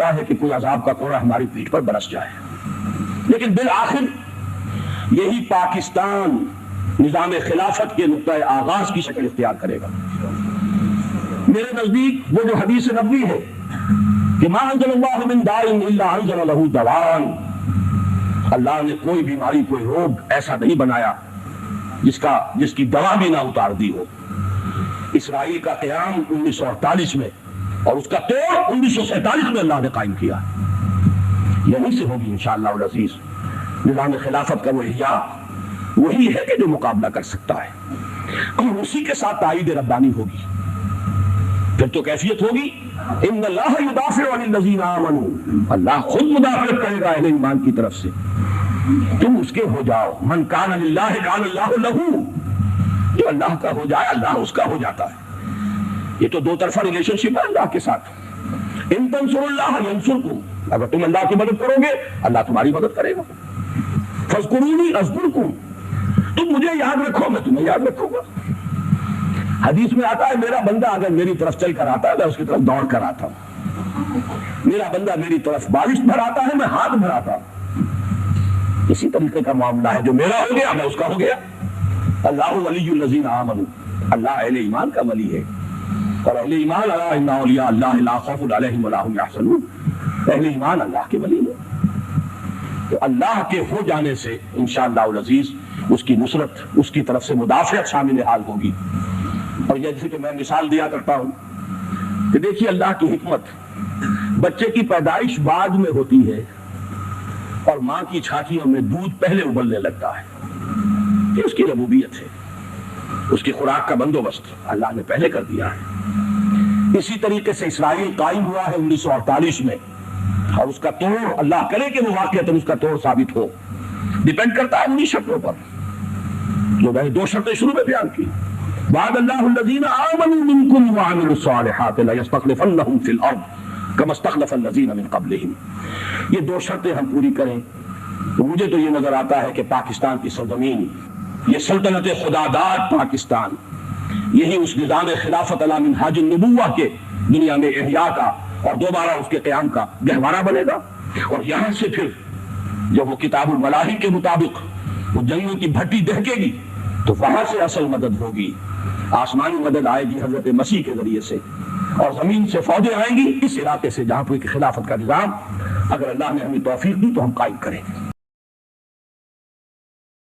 ہوتا ہے کہ کوئی عذاب کا کوڑا ہماری پیٹھ پر برس جائے، لیکن بالآخر یہی پاکستان نظام خلافت کے نقطۂ آغاز کی شکل اختیار کرے گا۔ میرے نزدیک وہ جو حدیث نبوی ہے کہ ما انزل اللہ من داء الا انزل له دواء، اللہ نے کوئی بیماری کوئی روگ ایسا نہیں بنایا جس کی دوا بھی نہ اتار دی ہو۔ اسرائیل کا قیام 1948 میں اور اس کا توڑ 1947 میں اللہ نے قائم کیا، یہیں سے ہوگی انشاءاللہ العزیز نظام خلافت کا وہ احیاء، وہی ہے کہ جو مقابلہ کر سکتا ہے، اور اسی کے ساتھ تائید ربانی ہوگی۔ پھر تو کیفیت ہوگی ان اللہ یدافع عن الذین آمنوا، اللہ خود مدافعت کرے گا اہل ایمان کی طرف سے، تم اس کے ہو جاؤ۔ من کان للہ کان اللہ لہ، جو اللہ کا ہو جائے اللہ اس کا ہو جاتا ہے۔ یہ تو دو طرفہ ریلیشن شپ ہے اللہ کے ساتھ۔ ان تنصروا اللہ ینصرکم، اگر تم اللہ کی مدد کرو گے اللہ تمہاری مدد کرے گا۔ فاذکرونی اذکرکم، تم مجھے یاد رکھو میں تمہیں یاد رکھوں گا۔ حدیث میں آتا ہے میرا بندہ اگر میری طرف چل کر آتا ہے میں اس کی طرف دوڑ کر آتا ہوں، میرا بندہ میری طرف بارش بھر آتا ہے میں ہاتھ بھراتا ہوں۔ اسی طریقے کا معاملہ ہے، جو میرا ہو گیا میں اس کا ہو گیا۔ اللہ ولی الذین آمنوا، اللہ اہل ایمان کا ولی ہے، اور اہل ایمان الا ان اولیاء اللہ لا خوف علیہم ولا هم یحزنون، اہل ایمان اللہ کے ولی ہیں۔ تو اللہ کے ہو جانے سے انشاءاللہ العزیز اس کی نصرت، اس کی طرف سے مدافعت شامل حال ہوگی۔ اور جیسے کہ میں مثال دیا کرتا ہوں کہ دیکھیے اللہ کی حکمت، بچے کی پیدائش بعد میں ہوتی ہے اور ماں کی چھاتیوں میں دودھ پہلے ابلنے لگتا ہے، یہ اس کی ربوبیت ہے، اس کی خوراک کا بندوبست اللہ نے پہلے کر دیا ہے۔ اسی طریقے سے اسرائیل قائم ہوا ہے 1948 میں، اور اس کا توڑ اللہ کرے کہ وہ واقعتاً اس کا توڑ ثابت ہو، ڈیپینڈ کرتا ہے انہی شرطوں پر جو میں نے دو شرطیں شروع میں بیان کی۔ وعد اللہ الذین آمنوا منکم وعملوا الصالحات لیستخلفنہم فی الارض کما استخلف الذین من قبلہم، یہ دو شرطیں ہم پوری کریں تو مجھے تو یہ نظر آتا ہے کہ پاکستان کی سرزمین، یہ سلطنت خداداد پاکستان، یہی اس نظام خلافت علی منہاج النبوہ کے دنیا میں احیاء کا اور دوبارہ اس کے قیام کا گہوارہ بنے گا۔ اور یہاں سے پھر جب وہ کتاب الملاحم کے مطابق وہ جنگوں کی بھٹی دہکے گی تو وہاں سے اصل مدد ہوگی، آسمانی مدد آئے گی حضرت مسیح کے ذریعے سے، اور زمین سے فوجیں آئیں گی اس علاقے سے جہاں پہ خلافت کا نظام اگر اللہ نے ہمیں توفیق دی تو ہم قائم کریں گے۔